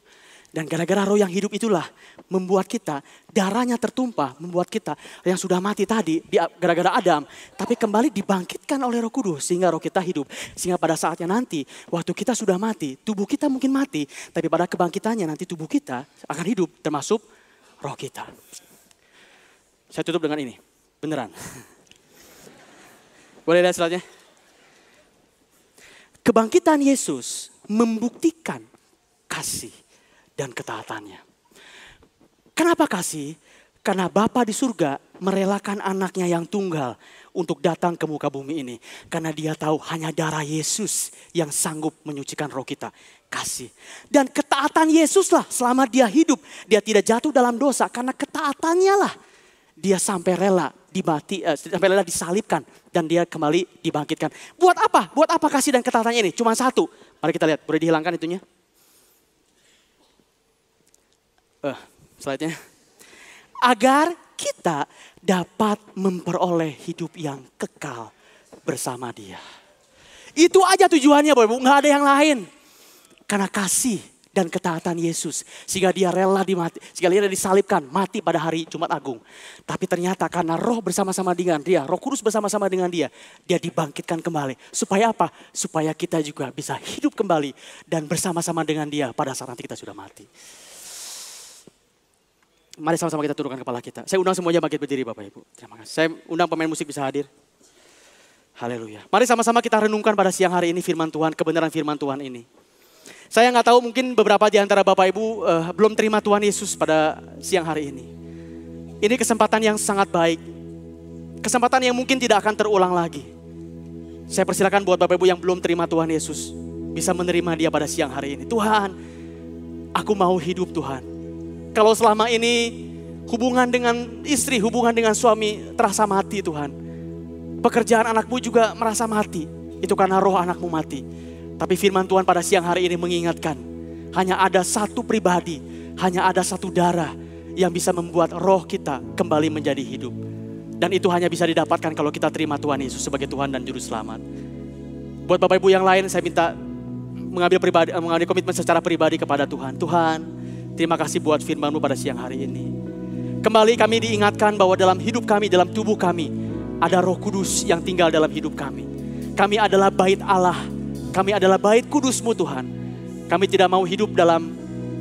Dan gara-gara roh yang hidup itulah membuat kita, darahnya tertumpah, membuat kita yang sudah mati tadi gara-gara Adam. Tapi kembali dibangkitkan oleh Roh Kudus sehingga roh kita hidup. Sehingga pada saatnya nanti, waktu kita sudah mati, tubuh kita mungkin mati. Tapi pada kebangkitannya nanti tubuh kita akan hidup termasuk roh kita. Saya tutup dengan ini, beneran. Boleh lihat selanjutnya? Kebangkitan Yesus membuktikan kasih dan ketaatannya. Kenapa kasih? Karena Bapa di surga merelakan anaknya yang tunggal untuk datang ke muka bumi ini. Karena dia tahu hanya darah Yesus yang sanggup menyucikan roh kita. Kasih. Dan ketaatan Yesuslah selama dia hidup. Dia tidak jatuh dalam dosa karena ketaatannya lah. Dia sampai rela sampai rela disalibkan. Dan dia kembali dibangkitkan. Buat apa? Buat apa kasih dan ketaatannya ini? Cuma satu. Mari kita lihat. Boleh dihilangkan itunya? Slide-nya. Agar kita dapat memperoleh hidup yang kekal bersama dia. Itu aja tujuannya Bapak Ibu, nggak ada yang lain. Karena kasih dan ketaatan Yesus. Sehingga dia rela disalibkan, mati pada hari Jumat Agung. Tapi ternyata karena roh bersama-sama dengan dia, Roh Kudus bersama-sama dengan dia, dia dibangkitkan kembali. Supaya apa? Supaya kita juga bisa hidup kembali dan bersama-sama dengan dia pada saat nanti kita sudah mati. Mari sama-sama kita tundukkan kepala kita. Saya undang semuanya bangkit berdiri Bapak Ibu. Terima kasih. Saya undang pemain musik bisa hadir. Haleluya. Mari sama-sama kita renungkan pada siang hari ini firman Tuhan, kebenaran firman Tuhan ini. Saya nggak tahu mungkin beberapa di antara Bapak Ibu belum terima Tuhan Yesus pada siang hari ini. Ini kesempatan yang sangat baik. Kesempatan yang mungkin tidak akan terulang lagi. Saya persilakan buat Bapak Ibu yang belum terima Tuhan Yesus. Bisa menerima dia pada siang hari ini. Tuhan, aku mau hidup Tuhan. Kalau selama ini hubungan dengan istri, hubungan dengan suami terasa mati Tuhan. Pekerjaan anakmu juga merasa mati. Itu karena roh anakmu mati. Tapi firman Tuhan pada siang hari ini mengingatkan. Hanya ada satu pribadi, hanya ada satu darah yang bisa membuat roh kita kembali menjadi hidup. Dan itu hanya bisa didapatkan kalau kita terima Tuhan Yesus sebagai Tuhan dan Juru Selamat. Buat Bapak Ibu yang lain saya minta mengambil komitmen secara pribadi kepada Tuhan. Tuhan, terima kasih buat firman-Mu pada siang hari ini. Kembali kami diingatkan bahwa dalam hidup kami, dalam tubuh kami, ada Roh Kudus yang tinggal dalam hidup kami. Kami adalah bait Allah. Kami adalah bait kudus-Mu Tuhan. Kami tidak mau hidup dalam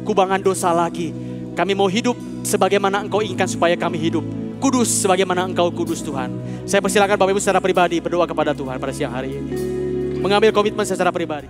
kubangan dosa lagi. Kami mau hidup sebagaimana Engkau inginkan supaya kami hidup. Kudus sebagaimana Engkau kudus Tuhan. Saya persilakan Bapak Ibu secara pribadi berdoa kepada Tuhan pada siang hari ini. Mengambil komitmen secara pribadi.